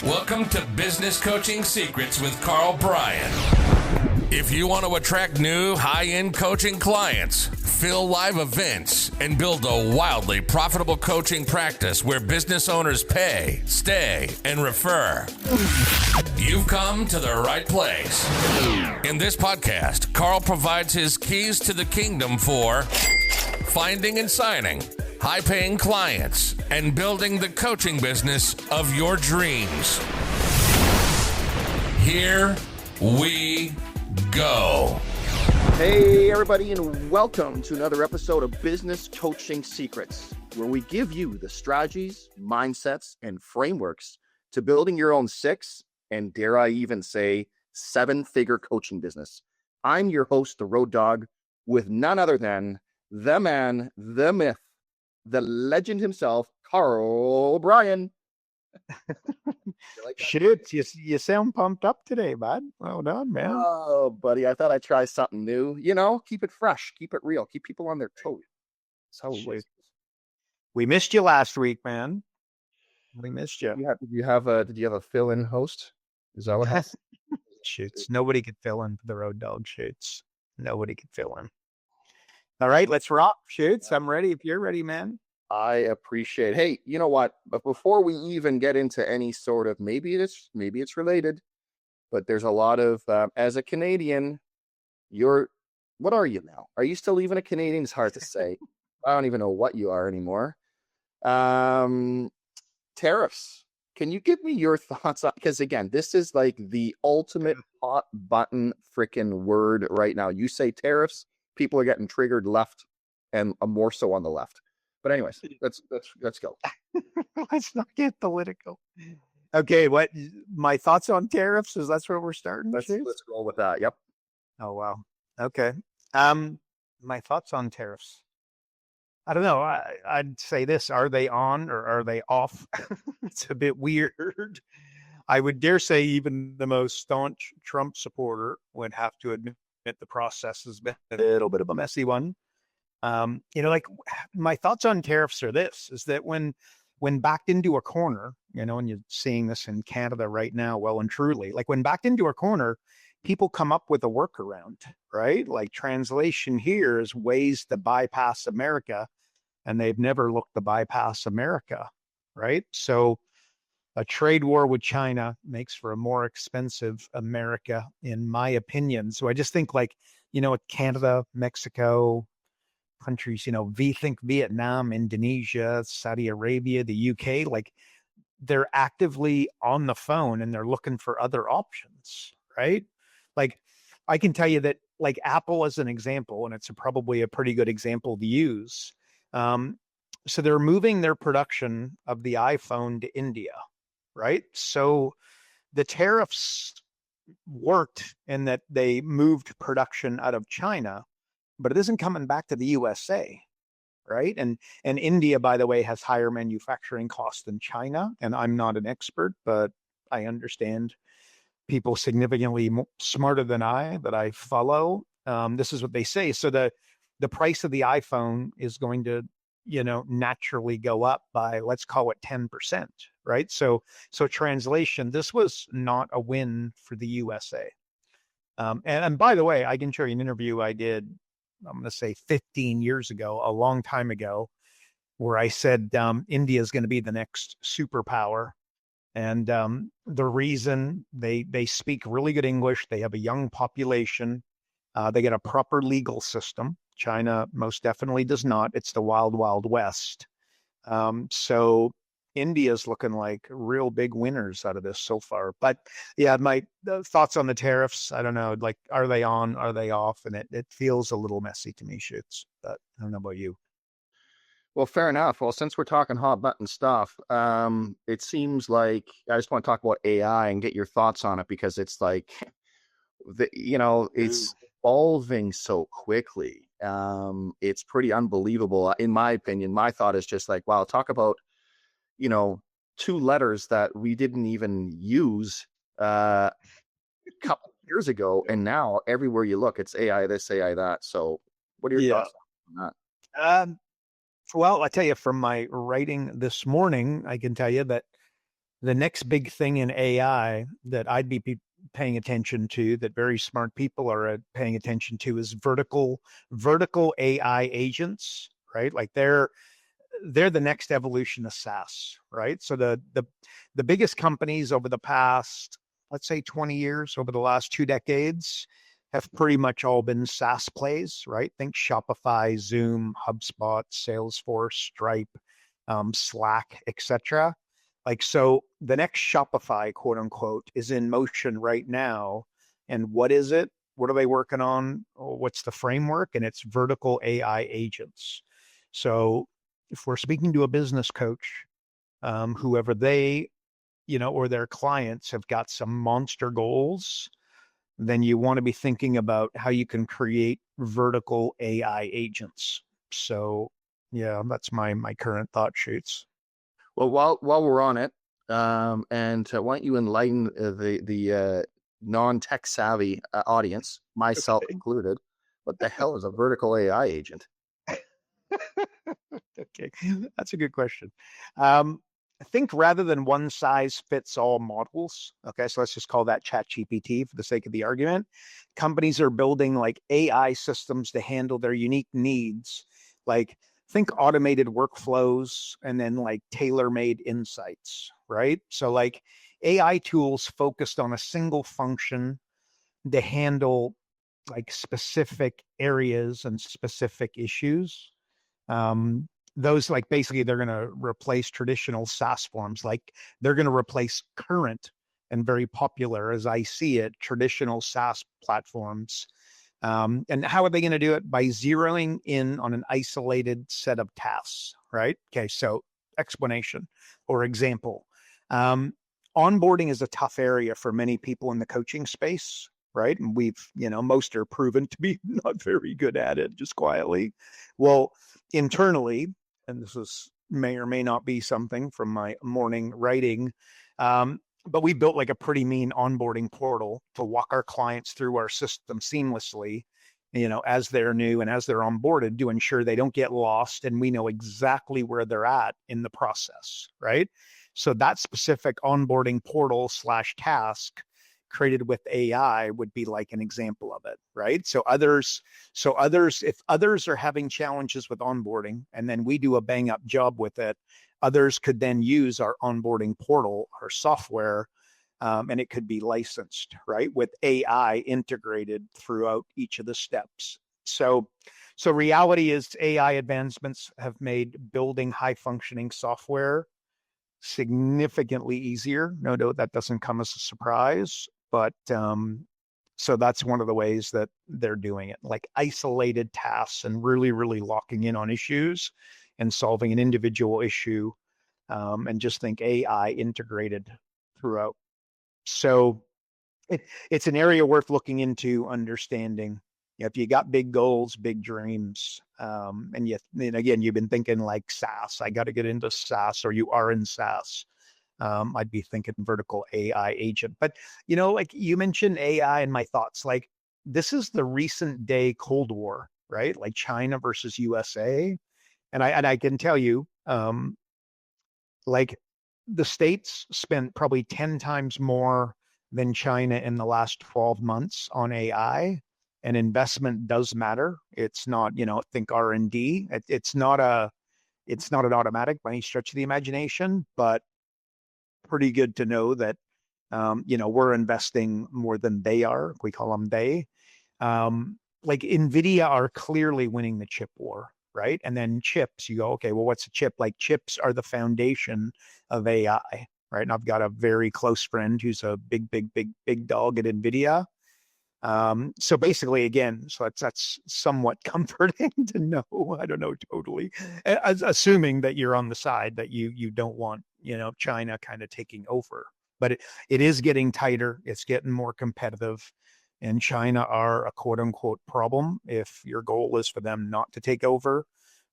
Welcome to Business Coaching Secrets with Karl Bryan. If you want to attract new high-end coaching clients, fill live events, and build a wildly profitable coaching practice where business owners pay, stay, and refer, you've come to the right place. In this podcast, Karl provides his keys to the kingdom for finding and signing high-paying clients and building the coaching business of your dreams. Here we go. Hey, everybody, and welcome to another episode of Business Coaching Secrets, where we give you the strategies, mindsets, and frameworks to building your own six, and dare I even say, seven-figure coaching business. I'm your host, the Road Dog, with none other than the man, the myth, the legend himself, Karl Bryan. Shoot, you sound pumped up today, bud. Well done, man. Oh, buddy, I thought I'd try something new. You know, keep it fresh, keep it real, keep people on their toes. That's how it works. We missed you last week, man. We missed you. Did you have a fill-in host? Is that what happened? Shoots. Nobody could fill in for the Road Dog shoots. Nobody could fill in. All right, let's rock, Shoots. I'm ready if you're ready, man. I appreciate. Hey, you know what? But before we even get into any sort of maybe it's related, but there's a lot of as a Canadian, what are you now? Are you still even a Canadian? It's hard to say. I don't even know what you are anymore. Tariffs. Can you give me your thoughts on? Because again, this is like the ultimate hot button freaking word right now. You say tariffs, people are getting triggered left and more so on the left. But anyways, let's go. Let's not get political. Okay, what my thoughts on tariffs is that's where we're starting. Let's roll with that. Yep. Oh wow. Okay. My thoughts on tariffs. I don't know. I'd say this: are they on or are they off? It's a bit weird. I would dare say even the most staunch Trump supporter would have to admit the process has been a little bit of a messy one. Like my thoughts on tariffs are this, is that when backed into a corner, and you're seeing this in Canada right now, well and truly, like when backed into a corner, people come up with a workaround, right? Like translation here is ways to bypass America, and they've never looked to bypass America, right? So a trade war with China makes for a more expensive America, in my opinion. So I just think Canada, Mexico, countries, think Vietnam, Indonesia, Saudi Arabia, the UK, like they're actively on the phone and they're looking for other options, right? Like I can tell you that like Apple as an example, and it's probably a pretty good example to use. So they're moving their production of the iPhone to India, right? So the tariffs worked in that they moved production out of China, but it isn't coming back to the USA, right? And India, by the way, has higher manufacturing costs than China. And I'm not an expert, but I understand people significantly smarter than I that I follow. This is what they say. So the price of the iPhone is going to, naturally go up by, let's call it 10%, right? So translation, this was not a win for the USA. And by the way, I can show you an interview I did, I'm going to say 15 years ago, a long time ago, where I said India is going to be the next superpower. And the reason they speak really good English, they have a young population, they get a proper legal system. China most definitely does not. It's the wild, wild west. So India's looking like real big winners out of this so far. But yeah, my thoughts on the tariffs, I don't know, like, are they on, are they off? And it feels a little messy to me, Shoots, but I don't know about you. Well, fair enough. Well, since we're talking hot button stuff, it seems like I just want to talk about AI and get your thoughts on it, because it's like, it's evolving so quickly. It's pretty unbelievable. In my opinion, my thought is just like, wow, talk about, two letters that we didn't even use a couple of years ago. And now everywhere you look, it's AI this, AI that. So what are your thoughts on that? Well, I tell you, from my writing this morning, I can tell you that The next big thing in AI that I'd be paying attention to, that very smart people are paying attention to, is vertical AI agents, right? Like they're the next evolution of SaaS, right? So the biggest companies over the past, let's say 20 years, over the last 2 decades, have pretty much all been SaaS plays, right? Think Shopify, Zoom, HubSpot, Salesforce, Stripe, Slack, etc. Like, so the next Shopify, quote unquote, is in motion right now. And what is it? What are they working on? What's the framework? And it's vertical AI agents. So if we're speaking to a business coach, whoever they, or their clients have got some monster goals, then you want to be thinking about how you can create vertical AI agents. So yeah, that's my current thought shoots. Well, while we're on it, and why don't you enlighten the non-tech savvy audience, myself Okay. included, what the hell is a vertical AI agent? Okay, that's a good question. I think rather than one size fits all models, okay, so let's just call that ChatGPT for the sake of the argument. Companies are building like AI systems to handle their unique needs. Like, think automated workflows and then like tailor-made insights, right? So like AI tools focused on a single function to handle like specific areas and specific issues. Um, those, like, basically they're going to replace traditional SaaS forms. Like, they're going to replace current and very popular, as I see it, traditional SaaS platforms. And how are they going to do it? By zeroing in on an isolated set of tasks, right? Okay, so explanation or example. Um, Onboarding is a tough area for many people in the coaching space, right? And most are proven to be not very good at it, just quietly. Well, internally, and this may or may not be something from my morning writing, but we built like a pretty mean onboarding portal to walk our clients through our system seamlessly, as they're new and as they're onboarded, to ensure they don't get lost and we know exactly where they're at in the process, right? So that specific onboarding portal / task created with AI would be like an example of it, right? So if others are having challenges with onboarding and then we do a bang up job with it, others could then use our onboarding portal, our software, and it could be licensed, right? With AI integrated throughout each of the steps. So reality is AI advancements have made building high functioning software significantly easier. No doubt that doesn't come as a surprise, but so that's one of the ways that they're doing it, like isolated tasks and really, really locking in on issues and solving an individual issue, and just think AI integrated throughout. So it's an area worth looking into, understanding. If you got big goals, big dreams, and again, you've been thinking like SaaS, I got to get into SaaS, or you are in SaaS, I'd be thinking vertical AI agent. But, like you mentioned AI and my thoughts, like this is the recent day Cold War, right? Like China versus USA. And I can tell you, like the States spent probably 10 times more than China in the last 12 months on AI. And investment does matter. It's not, think R&D. It's not an automatic by any stretch of the imagination, but pretty good to know that, we're investing more than they are. We call them they. Like Nvidia are clearly winning the chip war, right? And then chips, you go, okay, well, what's a chip? Like chips are the foundation of AI, right? And I've got a very close friend who's a big, big, big, big dog at Nvidia. So basically, again, so that's somewhat comforting to know. I don't know totally, assuming that you're on the side that you don't want, China kind of taking over. But it is getting tighter. It's getting more competitive, and China are a quote unquote problem. If your goal is for them not to take over,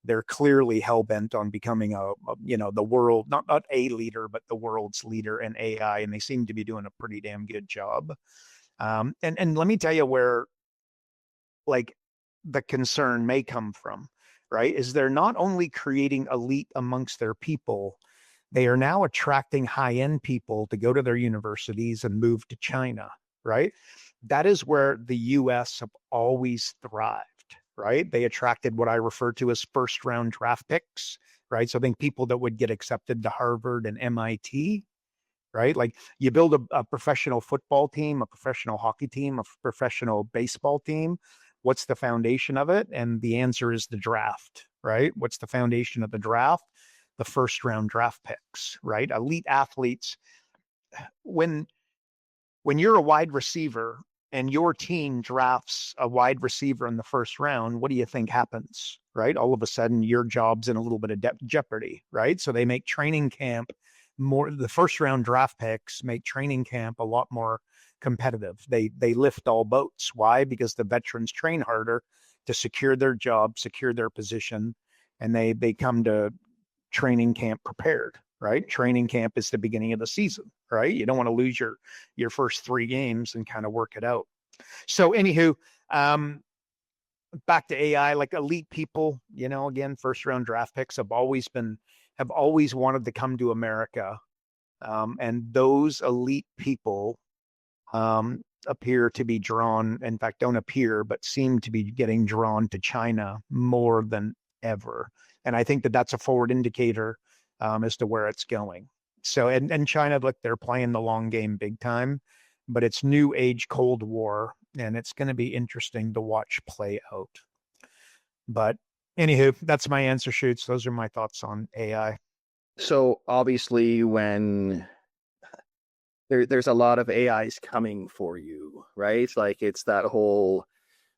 they're clearly hell bent on becoming the world, not a leader, but the world's leader in AI, and they seem to be doing a pretty damn good job. And let me tell you where like the concern may come from, right? Is they're not only creating elite amongst their people, They are now attracting high-end people to go to their universities and move to China, right? That is where the US have always thrived, right? They attracted what I refer to as first round draft picks, right? So I think people that would get accepted to Harvard and MIT, right? Like you build a professional football team, a professional hockey team, a professional baseball team. What's the foundation of it? And the answer is the draft, right? What's the foundation of the draft? The first round draft picks, right? Elite athletes. When you're a wide receiver and your team drafts a wide receiver in the first round, what do you think happens, right? All of a sudden, your job's in a little bit of jeopardy, right? So they make training camp more. The first round draft picks make training camp a lot more competitive. They lift all boats. Why? Because the veterans train harder to secure their job, secure their position, and they come to training camp prepared, right? Training camp is the beginning of the season, right? You don't want to lose your first 3 games and kind of work it out. So anywho, back to AI, like elite people, again, first round draft picks have always wanted to come to America. And those elite people appear to be drawn, in fact, don't appear, but seem to be getting drawn to China more than ever. And I think that that's a forward indicator as to where it's going. So, and China, look, they're playing the long game big time, but it's new age Cold War, and it's going to be interesting to watch play out. But anywho, that's my answer, Shoots. Those are my thoughts on AI. So obviously when there's a lot of AIs coming for you, right? Like it's that whole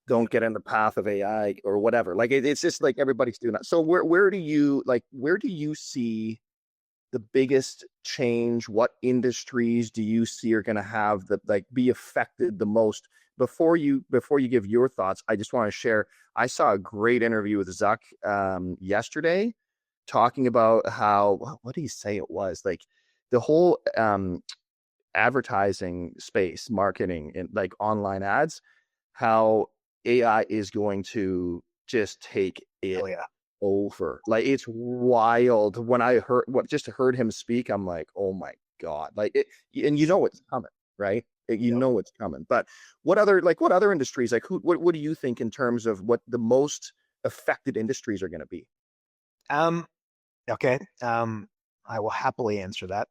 don't get in the path of AI or whatever. Like it's just like everybody's doing that. So where do you see the biggest change? What industries do you see are going to have be affected the most? Before you give your thoughts, I just want to share. I saw a great interview with Zuck yesterday, talking about how, what did he say it was, like the whole advertising space, marketing and like online ads, how AI is going to just take it over. Like it's wild. When I heard him speak, I'm like, oh my God. Like it, and it's coming, right? It's coming. But what other industries, like what do you think in terms of what the most affected industries are going to be? Okay. I will happily answer that.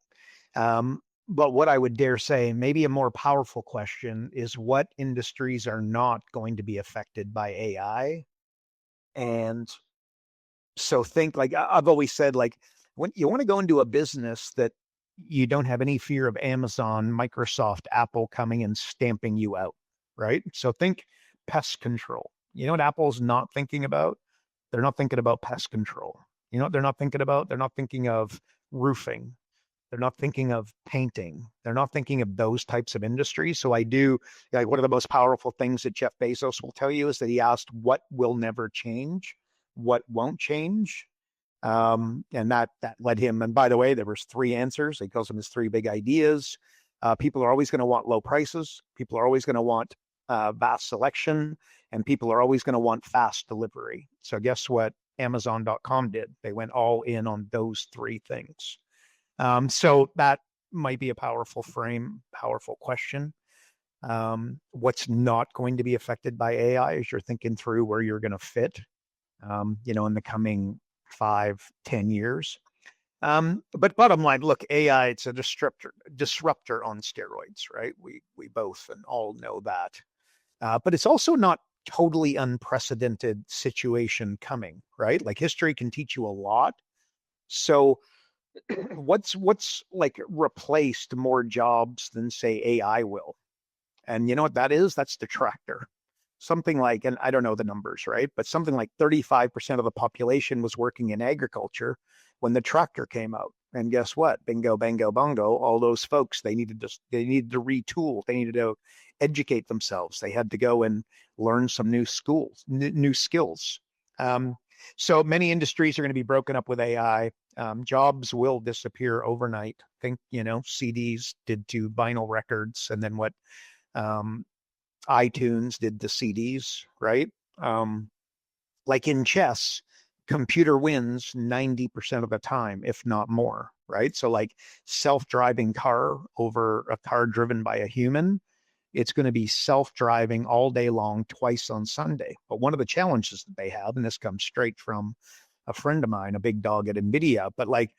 But what I would dare say, maybe a more powerful question, is what industries are not going to be affected by AI? And so think, like I've always said, like when you want to go into a business that you don't have any fear of Amazon, Microsoft, Apple coming and stamping you out, right? So think pest control. You know what Apple's not thinking about? They're not thinking about pest control. You know what they're not thinking about? They're not thinking of roofing. They're not thinking of painting. They're not thinking of those types of industries. So I do, like, one of the most powerful things that Jeff Bezos will tell you is that he asked what will never change, what won't change. And that led him. And by the way, there was 3 answers. He calls them his 3 big ideas. People are always going to want low prices. People are always going to want vast selection, and people are always going to want fast delivery. So guess what Amazon.com did? They went all in on those 3 things. So that might be a powerful question. What's not going to be affected by AI as you're thinking through where you're going to fit, in the coming 5-10 years. But bottom line, look, AI, it's a disruptor on steroids, right? We both and all know that. But it's also not totally unprecedented situation coming, right? Like history can teach you a lot. So what's like replaced more jobs than say AI will? And you know what that is? That's the tractor. Something like, and I don't know the numbers, right? But something like 35% of the population was working in agriculture when the tractor came out. And guess what? Bingo, bango, bongo. All those folks, they needed to retool. They needed to educate themselves. They had to go and learn some new skills. So many industries are going to be broken up with AI. Jobs will disappear overnight. Think, CDs did to vinyl records, and then what iTunes did to CDs, right? Like in chess, computer wins 90% of the time, if not more, right? So like self-driving car over a car driven by a human, it's going to be self-driving all day long, twice on Sunday. But one of the challenges that they have, and this comes straight from a friend of mine, a big dog at Nvidia, but like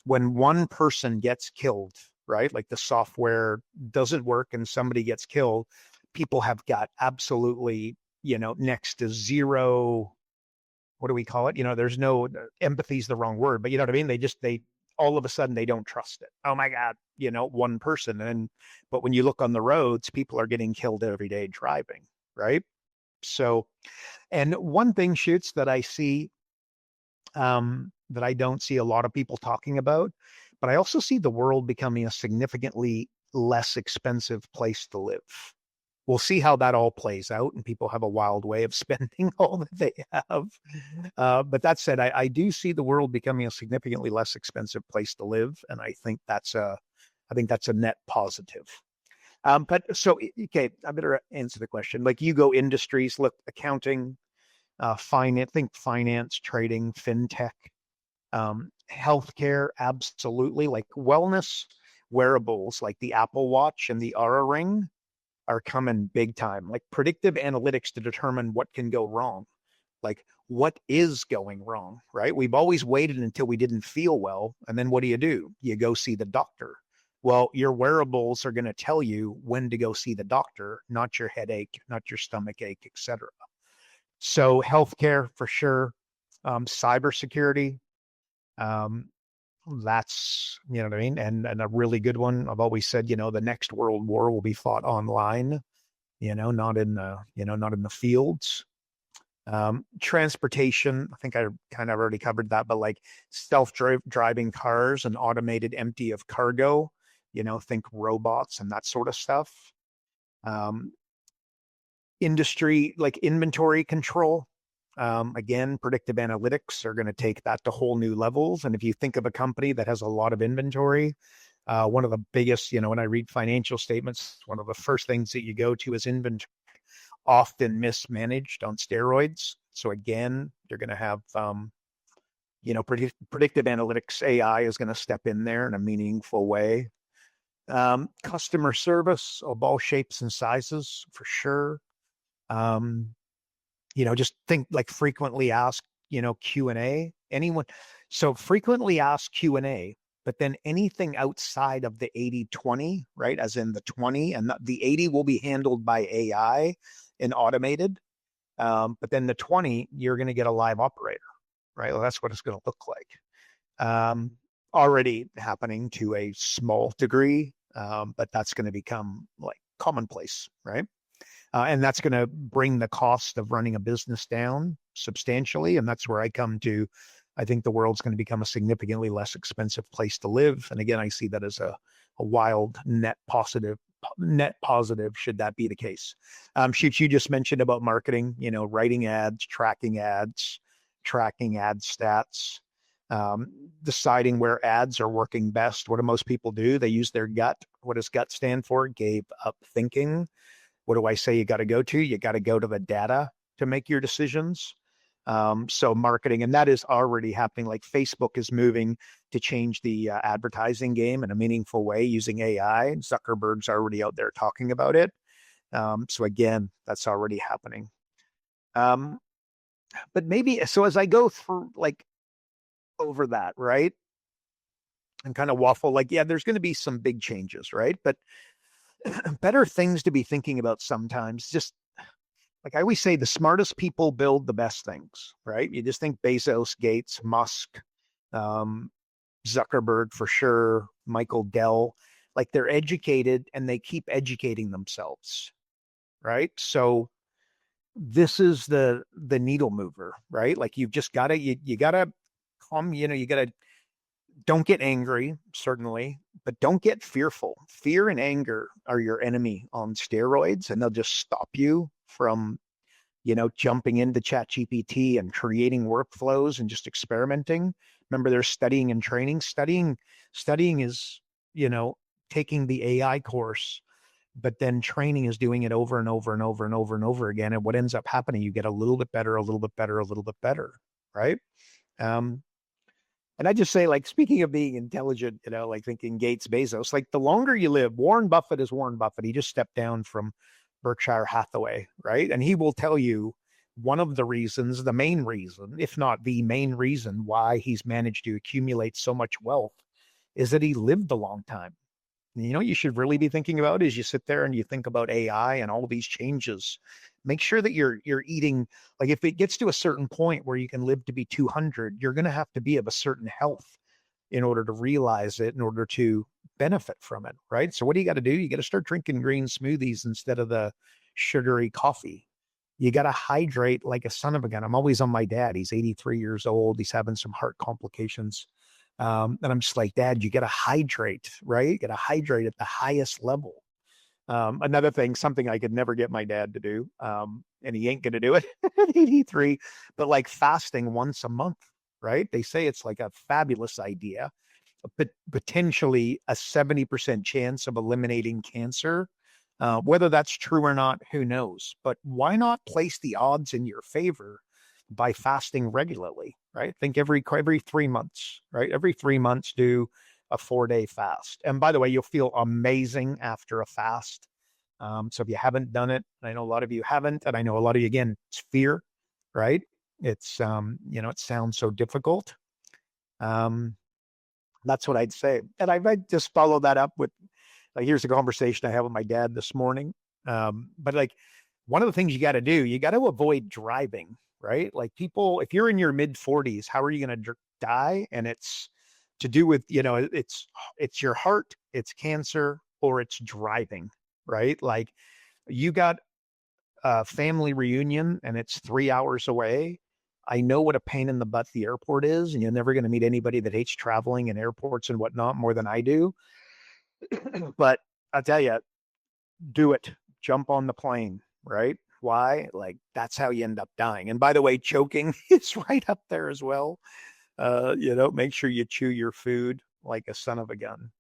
when one person gets killed, right? Like the software doesn't work and somebody gets killed, people have got absolutely, next to zero, what do we call it? There's no empathy is the wrong word, but you know what I mean? They all of a sudden they don't trust it. Oh my God, one person. But when you look on the roads, people are getting killed every day driving, right? So, and one thing, Shoots, that I see, that I don't see a lot of people talking about, but I also see the world becoming a significantly less expensive place to live. We'll see how that all plays out, and people have a wild way of spending all that they have. But that said, I do see the world becoming a significantly less expensive place to live, and I think that's a net positive. But so, okay, I better answer the question. Like you go industries, look, accounting, finance, trading, fintech, healthcare, absolutely. Like wellness wearables, like the Apple Watch and the Aura Ring, are coming big time. Like predictive analytics to determine what can go wrong. Like what is going wrong, right? We've always waited until we didn't feel well, and then what do? You go see the doctor. Well, your wearables are going to tell you when to go see the doctor, not your headache, not your stomach ache, etc. So healthcare for sure, cybersecurity, that's, you know what I mean? And a really good one. I've always said, the next world war will be fought online, not in the fields. Transportation, I think I kind of already covered that, but like self-driving cars and automated empty of cargo, think robots and that sort of stuff. Industry, like inventory control. Again, predictive analytics are going to take that to whole new levels. And if you think of a company that has a lot of inventory, one of the biggest, when I read financial statements, one of the first things that you go to is inventory, often mismanaged on steroids. So again, you're going to have, predictive analytics AI is going to step in there in a meaningful way. Customer service of all shapes and sizes for sure. Just think like frequently asked, Q&A, anyone. So frequently asked Q&A, but then anything outside of the 80-20, right? As in the 20 and the 80 will be handled by AI and automated. But then the 20, you're going to get a live operator, right? Well, that's what it's going to look like. Already happening to a small degree, but that's going to become like commonplace, right? And that's going to bring the cost of running a business down substantially. And that's where I come to, I think the world's going to become a significantly less expensive place to live. And again, I see that as a wild net positive should that be the case. Shoot, you just mentioned about marketing, writing ads, tracking ad stats, deciding where ads are working best. What do most people do? They use their gut. What does gut stand for? Gave up thinking. What do I say you got to go to? You got to go to the data to make your decisions. So marketing, and that is already happening. Like Facebook is moving to change the advertising game in a meaningful way using AI. Zuckerberg's already out there talking about it. So again, that's already happening. But maybe, so as I go through like over that, right? And kind of waffle, like, yeah, there's going to be some big changes, right? But better things to be thinking about sometimes. Just like I always say, the smartest people build the best things, right? You just think Bezos, Gates, Musk, Zuckerberg for sure, Michael Dell, like they're educated and they keep educating themselves, right? So this is the needle mover, right? Like you've just got to, you got to come, you got to, don't get angry, certainly, but don't get fearful. Fear and anger are your enemy on steroids, and they'll just stop you from, jumping into ChatGPT and creating workflows and just experimenting. Remember, there's studying and training. Studying is, taking the AI course, but then training is doing it over and over and over and over and over again. And what ends up happening, you get a little bit better, a little bit better, a little bit better, right? And I just say, like, speaking of being intelligent, like thinking Gates, Bezos, like the longer you live, Warren Buffett is Warren Buffett. He just stepped down from Berkshire Hathaway, right? And he will tell you one of the reasons, the main reason, if not the main reason why he's managed to accumulate so much wealth is that he lived a long time. You should really be thinking about is you sit there and you think about AI and all these changes. Make sure that you're eating, like if it gets to a certain point where you can live to be 200, you're going to have to be of a certain health in order to realize it, in order to benefit from it, right? So what do you got to do? You got to start drinking green smoothies instead of the sugary coffee. You got to hydrate like a son of a gun. I'm always on my dad. He's 83 years old. He's having some heart complications. And I'm just like, Dad, you got to hydrate, right? You got to hydrate at the highest level. Another thing, something I could never get my dad to do, and he ain't going to do it at 83, but like fasting once a month, right? They say it's like a fabulous idea, but potentially a 70% chance of eliminating cancer. Whether that's true or not, who knows? But why not place the odds in your favor by fasting regularly, right? Think every 3 months, right? Every 3 months, do a 4-day fast. And by the way, you'll feel amazing after a fast. So if you haven't done it, I know a lot of you haven't, and I know a lot of you, again, it's fear, right? It's, it sounds so difficult. That's what I'd say. And I might just follow that up with, like, here's a conversation I had with my dad this morning. But like, one of the things you got to do, you got to avoid driving, right? Like people, if you're in your mid 40s, how are you going to die? And it's to do with, it's your heart, it's cancer, or it's driving, right? Like you got a family reunion and it's 3 hours away. I know what a pain in the butt the airport is, and you're never going to meet anybody that hates traveling in airports and whatnot more than I do. But I'll tell you, do it. Jump on the plane, right? Why? Like that's how you end up dying. And by the way, choking is right up there as well. Make sure you chew your food like a son of a gun.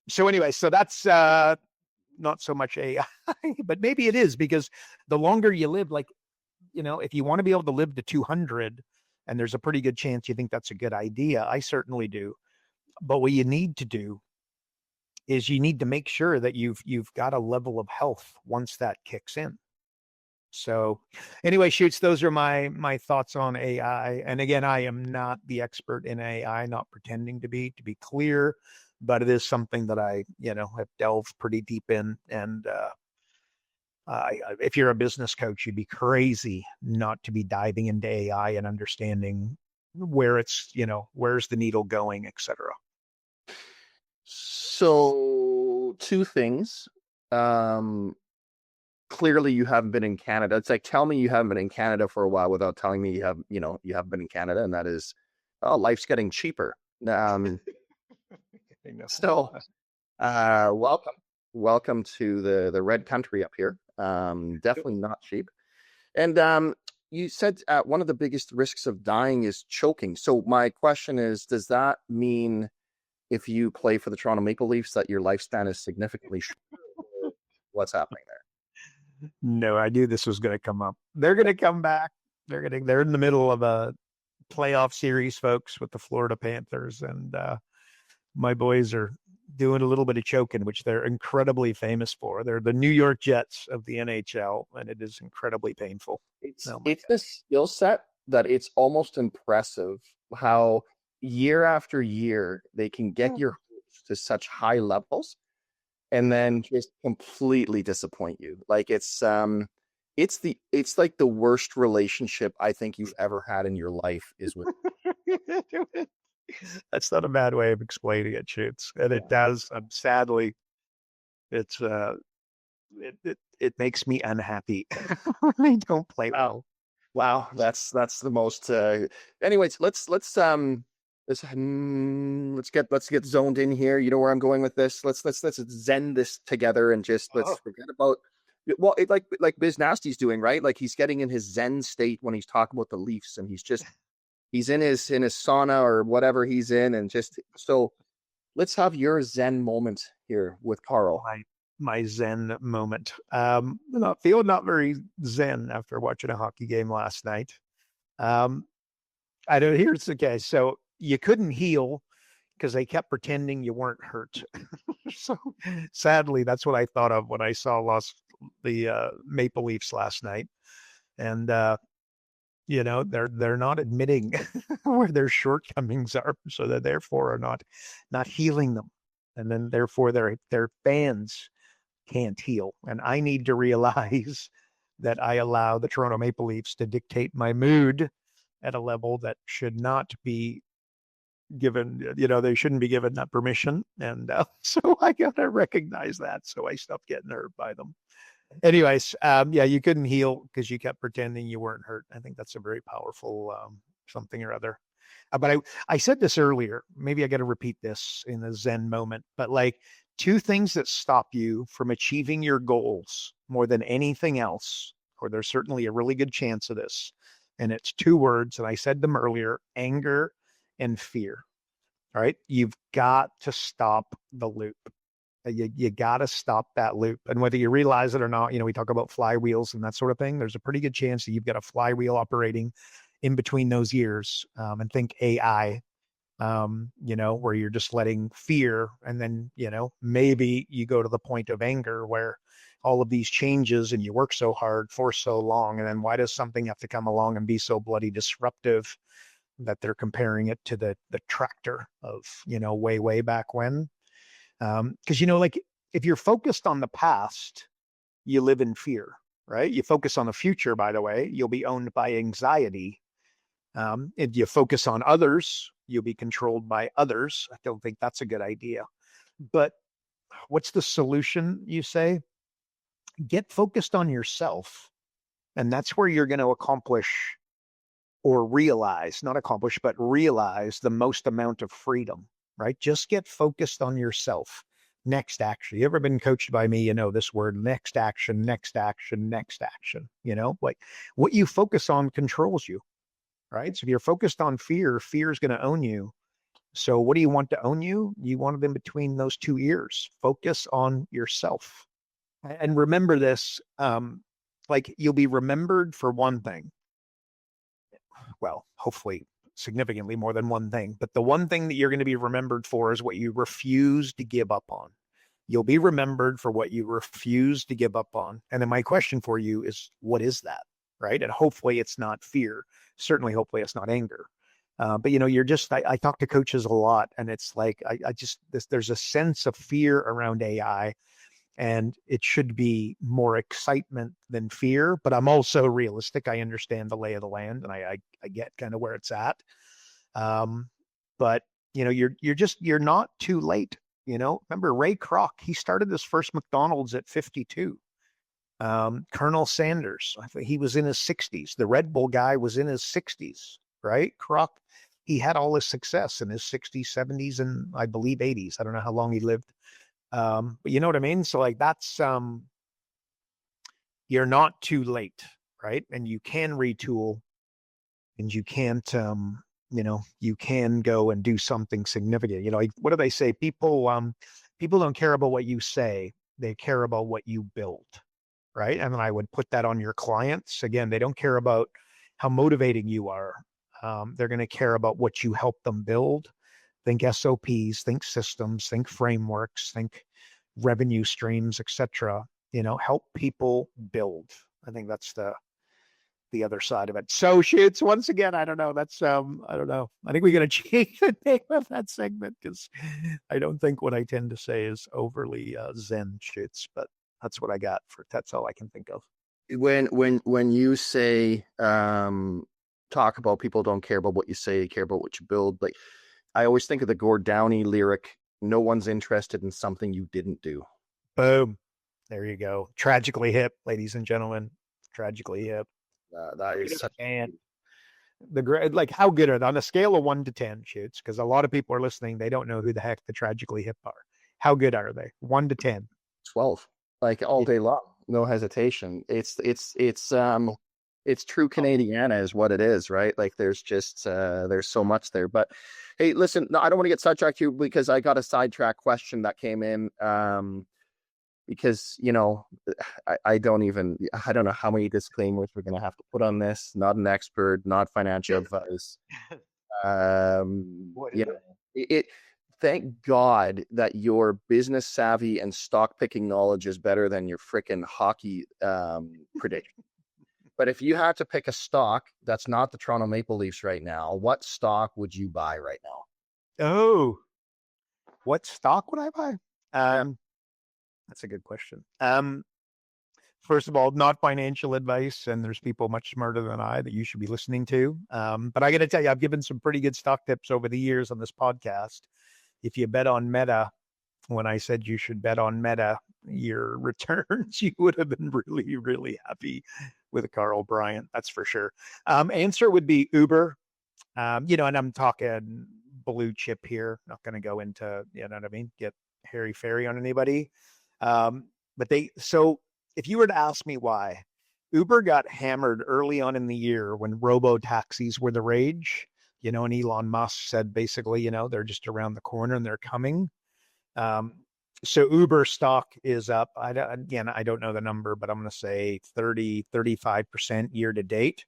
So anyway, so that's not so much AI, but maybe it is, because the longer you live, like, if you want to be able to live to 200, and there's a pretty good chance you think that's a good idea, I certainly do. But what you need to do is you need to make sure that you've got a level of health once that kicks in. So anyway, Shoots, those are my thoughts on AI. And again, I am not the expert in AI, not pretending to be clear, but it is something that I, have delved pretty deep in. And if you're a business coach, you'd be crazy not to be diving into AI and understanding where it's, where's the needle going, et cetera. So 2 things. Clearly you haven't been in Canada. It's like, tell me you haven't been in Canada for a while without telling me you haven't been in Canada. And that is, life's getting cheaper. So, welcome to the red country up here. Definitely not cheap. And, you said one of the biggest risks of dying is choking. So my question is, does that mean if you play for the Toronto Maple Leafs that your lifespan is significantly shorter? What's happening there? No, I knew this was going to come up. They're going to come back. They're in the middle of a playoff series, folks, with the Florida Panthers, and my boys are doing a little bit of choking, which they're incredibly famous for. They're the New York Jets of the NHL, and it is incredibly painful. It's a skill set that it's almost impressive how year after year they can get your hopes to such high levels and then just completely disappoint you. Like it's like the worst relationship I think you've ever had in your life is with. That's not a bad way of explaining it, Shoots. And it does. Sadly, it's it makes me unhappy when they don't play well. Wow, that's the most. Anyways, let's get zoned in here. You know where I'm going with this. Let's zen this together and just let's forget about. Well, like Biz Nasty's doing, right? Like he's getting in his zen state when he's talking about the Leafs, and he's in his sauna or whatever he's in, and just so let's have your zen moment here with Karl. My zen moment. Not very zen after watching a hockey game last night. I don't. Here's the case. So you couldn't heal because they kept pretending you weren't hurt. So sadly, that's what I thought of when I saw the Maple Leafs last night, and they're not admitting where their shortcomings are, so that therefore are not healing them, and then therefore their fans can't heal. And I need to realize that I allow the Toronto Maple Leafs to dictate my mood at a level that should not be given, they shouldn't be given that permission. And so I got to recognize that. So I stopped getting hurt by them. Anyways, yeah, you couldn't heal because you kept pretending you weren't hurt. I think that's a very powerful something or other. But I said this earlier. Maybe I got to repeat this in a Zen moment. But like, two things that stop you from achieving your goals more than anything else, or there's certainly a really good chance of this, and it's two words, and I said them earlier: anger and fear. All right, you've got to stop the loop. You got to stop that loop. And whether you realize it or not, we talk about flywheels and that sort of thing. There's a pretty good chance that you've got a flywheel operating in between those ears. And think AI, where you're just letting fear, and then, maybe you go to the point of anger where all of these changes and you work so hard for so long. And then why does something have to come along and be so bloody disruptive that they're comparing it to the tractor of, way back when? Because, like, if you're focused on the past, you live in fear, right? You focus on the future, by the way, you'll be owned by anxiety. If you focus on others, you'll be controlled by others. I don't think that's a good idea. But what's the solution, you say? Get focused on yourself. And that's where you're going to accomplish, or realize, not accomplish, but realize the most amount of freedom, right? Just get focused on yourself. Next action. You ever been coached by me? This word: next action, next action, next action. Like, what you focus on controls you, right? So if you're focused on fear, fear is going to own you. So what do you want to own you? You want it in between those two ears. Focus on yourself. And remember this, like, you'll be remembered for one thing. Well, hopefully significantly more than one thing, but the one thing that you're going to be remembered for is what you refuse to give up on. You'll be remembered for what you refuse to give up on. And then my question for you is, what is that? Right? And hopefully it's not fear. Certainly, hopefully it's not anger. But you're just, I talk to coaches a lot, and it's like, there's a sense of fear around AI, and it should be more excitement than fear. But I'm also realistic. I understand the lay of the land, and I get kind of where it's at. But you're not too late. Remember Ray Kroc? He started his first McDonald's at 52. Colonel Sanders, I think he was in his 60s. The Red Bull guy was in his 60s, right? Kroc, he had all his success in his 60s, 70s, and I believe 80s. I don't know how long he lived. But you know what I mean? So like, that's, you're not too late, right? And you can retool, and you can't, you can go and do something significant. Like, what do they say? People don't care about what you say. They care about what you build, right? And then I would put that on your clients. Again, they don't care about how motivating you are. They're going to care about what you help them build. Think SOPs, think systems, think frameworks, think revenue streams, etc. Help people build. I think that's the other side of it. So shoots, once again, I don't know. That's I don't know. I think we got to change the name of that segment, because I don't think what I tend to say is overly Zen shoots, but that's what I got that's all I can think of. When you say talk about people don't care about what you say, they care about what you build, like, I always think of the Gord Downie lyric, no one's interested in something you didn't do. Boom. There you go. Tragically hip, ladies and gentlemen. Tragically hip. That is such the great, like, how good are they on a scale of 1 to 10 shoots? Because a lot of people are listening. They don't know who the heck the Tragically Hip are. How good are they? 1 to 10. 12, like, all day long, no hesitation. It's true Canadiana is what it is, right? Like, there's just there's so much there. But hey, listen, no, I don't want to get sidetracked here, because I got a sidetrack question that came in. because, you know, I don't know how many disclaimers we're going to have to put on this. Not an expert, not financial advice. What You is know, it? it thank God that your business savvy and stock picking knowledge is better than your freaking hockey prediction. But if you had to pick a stock that's not the Toronto Maple Leafs right now, what stock would you buy right now? Oh, what stock would I buy? That's a good question. First of all, not financial advice, and there's people much smarter than I that you should be listening to. But I got to tell you, I've given some pretty good stock tips over the years on this podcast. If you bet on Meta, when I said you should bet on Meta, your returns, you would have been really, really happy with Karl Bryan. That's for sure. Answer would be Uber. And I'm talking blue chip here. Not going to go into, you know what I mean? Get hairy fairy on anybody. But so if you were to ask me why, Uber got hammered early on in the year when robo taxis were the rage, and Elon Musk said basically, they're just around the corner and they're coming. So Uber stock is up. I don't know the number, but I'm going to say 35% year to date.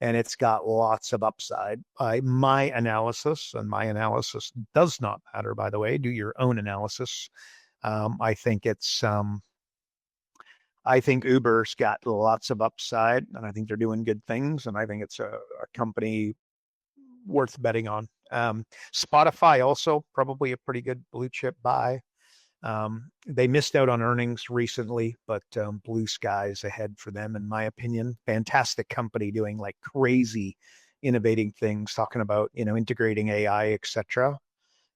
And it's got lots of upside by my analysis. And my analysis does not matter, by the way. Do your own analysis. I think Uber's got lots of upside, and I think they're doing good things. And I think it's a company worth betting on. Spotify also probably a pretty good blue chip buy. They missed out on earnings recently, but blue skies ahead for them, in my opinion. Fantastic company doing like crazy innovating things, talking about, integrating AI, etc.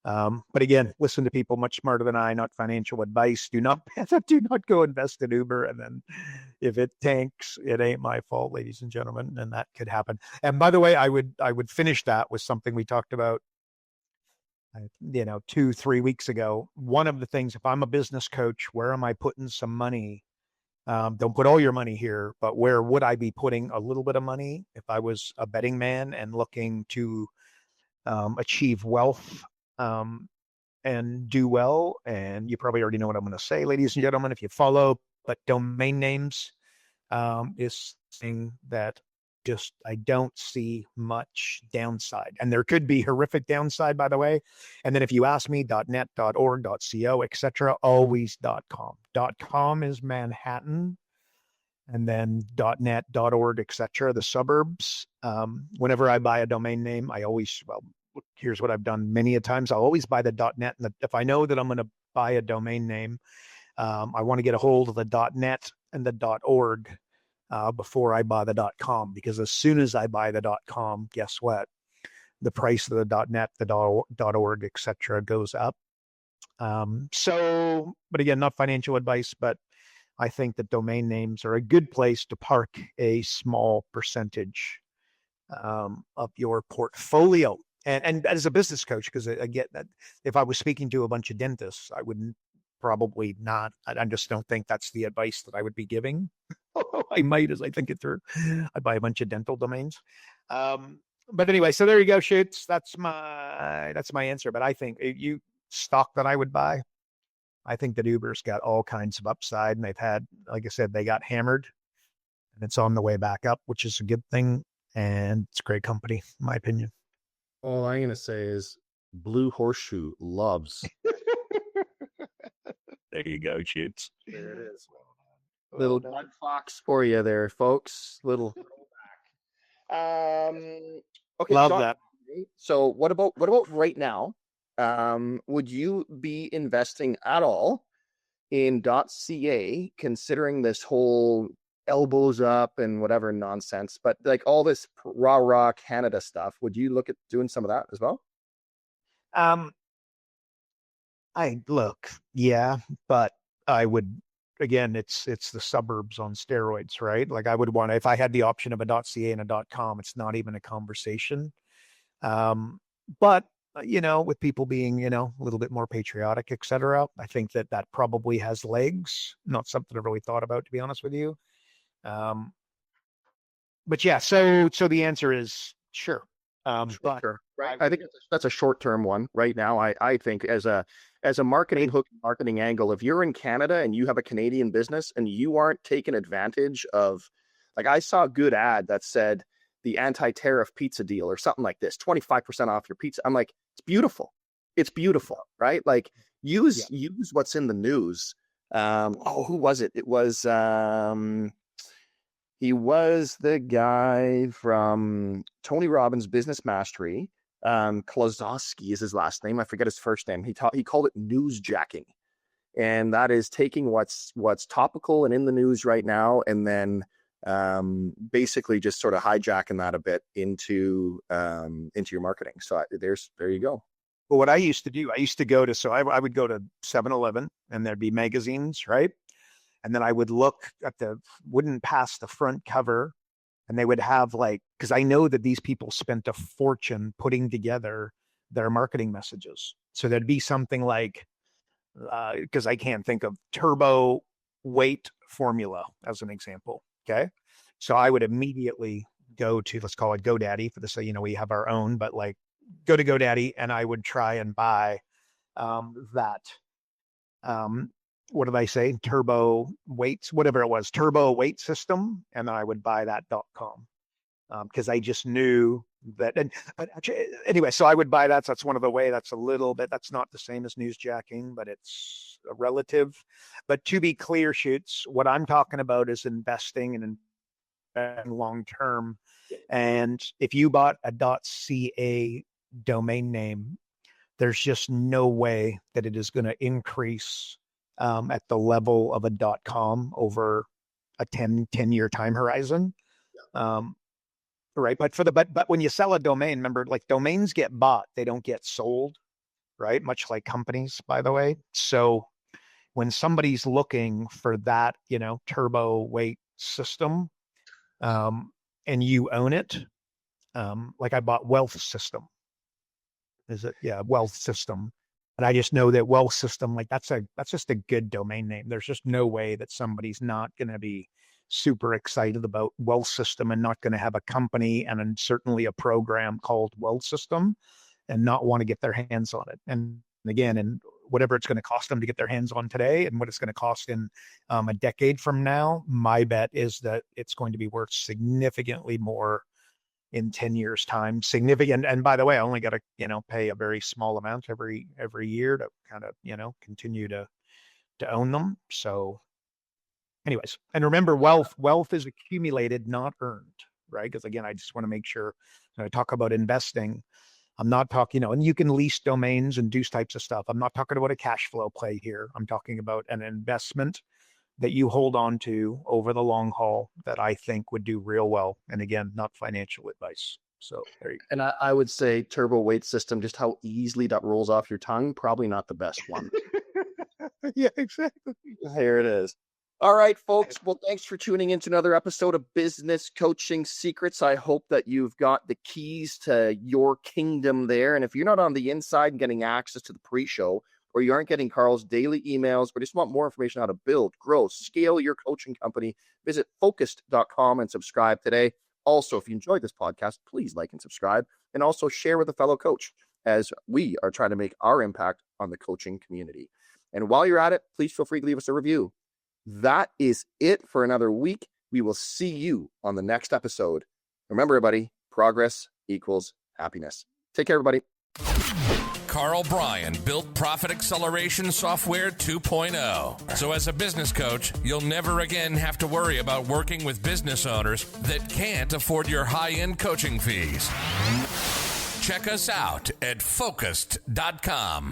But again, listen to people much smarter than I, not financial advice. Do not go invest in Uber. And then if it tanks, it ain't my fault, ladies and gentlemen. And that could happen. And by the way, I would finish that with something we talked about 2-3 weeks ago. One of the things, if I'm a business coach, where am I putting some money? Don't put all your money here, but where would I be putting a little bit of money if I was a betting man and looking to achieve wealth and do well? And you probably already know what I'm going to say, ladies and gentlemen, if you follow. But domain names is something that just I don't see much downside, and there could be horrific downside, by the way. And then if you ask me, .net, .org, .co, etc., always .com. .com is Manhattan, and then .net, .org, etc., the suburbs. Whenever I buy a domain name, here's what I've done many a times. I'll always buy the .net, and if I know that I'm going to buy a domain name, I want to get a hold of the .net and the .org before I buy the .com, because as soon as I buy the .com, guess what? The price of the .net, the .org, etc., goes up. But again, not financial advice, but I think that domain names are a good place to park a small percentage of your portfolio. And as a business coach, because I get that if I was speaking to a bunch of dentists, I wouldn't probably not. I just don't think that's the advice that I would be giving. I might, as I think it through. I'd buy a bunch of dental domains. But anyway, so there you go, Shoots. That's my answer. But I think you stock that I would buy. I think that Uber's got all kinds of upside, and they've had, like I said, they got hammered, and it's on the way back up, which is a good thing. And it's a great company, in my opinion. All I'm going to say is Blue Horseshoe loves. There you go, Shoots. There it is. Little Bud Fox for you there, folks. Little okay. Love that. So what about right now? Would you be investing at all in .ca, considering this whole elbows up and whatever nonsense, but like all this rah Canada stuff? Would you look at doing some of that as well? But I would, again, it's the suburbs on steroids, right? Like I would want to, if I had the option of a .ca and a .com, it's not even a conversation. But with people being, a little bit more patriotic, etc., I think that probably has legs. Not something I've really thought about, to be honest with you. But yeah, so the answer is sure. But Sure. Right. I think that's a short-term one right now. I think as a marketing hook, marketing angle, if you're in Canada and you have a Canadian business and you aren't taking advantage of, like I saw a good ad that said the anti-tariff pizza deal or something like this, 25% off your pizza. I'm like, it's beautiful. It's beautiful, right? Like use what's in the news. Who was it? It was he was the guy from Tony Robbins' Business Mastery. Klosowski is his last name. I forget his first name. He called it newsjacking, and that is taking what's topical and in the news right now, and then basically just sort of hijacking that a bit into your marketing. So there you go. Well, what I used to do, I would go to 7-Eleven and there'd be magazines, right? And then I would look at wouldn't pass the front cover, and they would have because I know that these people spent a fortune putting together their marketing messages. So there'd be something like, because I can't think of turbo weight formula as an example. Okay. So I would immediately go to, let's call it GoDaddy for this, we have our own, but go to GoDaddy and I would try and buy that. What did I say? Turbo weights, whatever it was, turbo weight system. And I would buy that.com because I just knew that. But actually, anyway, so I would buy that. So that's one of the way that's a little bit, that's not the same as newsjacking, but it's a relative. But to be clear, Shoots, what I'm talking about is investing and long-term. And if you bought a .ca domain name, there's just no way that it is going to increase at the level of a .com over a 10-year time horizon. Right. But when you sell a domain, remember, domains get bought, they don't get sold, right? Much like companies, by the way. So when somebody's looking for that, turbo weight system, and you own it, I bought Wealth System. Is it? Yeah, Wealth System. And I just know that Wealth System, that's just a good domain name. There's just no way that somebody's not going to be super excited about Wealth System and not going to have a company and certainly a program called Wealth System and not want to get their hands on it. And again, and whatever it's going to cost them to get their hands on today and what it's going to cost in a decade from now, my bet is that it's going to be worth significantly more in 10 years time. Significant. And by the way, I only got to, pay a very small amount every year to kind of, continue to own them. So anyways, and remember, wealth is accumulated, not earned, right? Because again, I just want to make sure when I talk about investing, I'm not talking, and you can lease domains and do types of stuff. I'm not talking about a cash flow play here. I'm talking about an investment that you hold on to over the long haul that I think would do real well. And again, not financial advice. So there you go. And I would say turbo weight system, just how easily that rolls off your tongue, probably not the best one. Yeah, exactly. Here it is. All right, folks. Well, thanks for tuning in to another episode of Business Coaching Secrets. I hope that you've got the keys to your kingdom there. And if you're not on the inside and getting access to the pre-show, or you aren't getting Karl's daily emails, or just want more information on how to build, grow, scale your coaching company, visit focused.com and subscribe today. Also, if you enjoyed this podcast, please like and subscribe, and also share with a fellow coach as we are trying to make our impact on the coaching community. And while you're at it, please feel free to leave us a review. That is it for another week. We will see you on the next episode. Remember, everybody, progress equals happiness. Take care, everybody. Karl Bryan built Profit Acceleration Software 2.0. So as a business coach, you'll never again have to worry about working with business owners that can't afford your high-end coaching fees. Check us out at focused.com.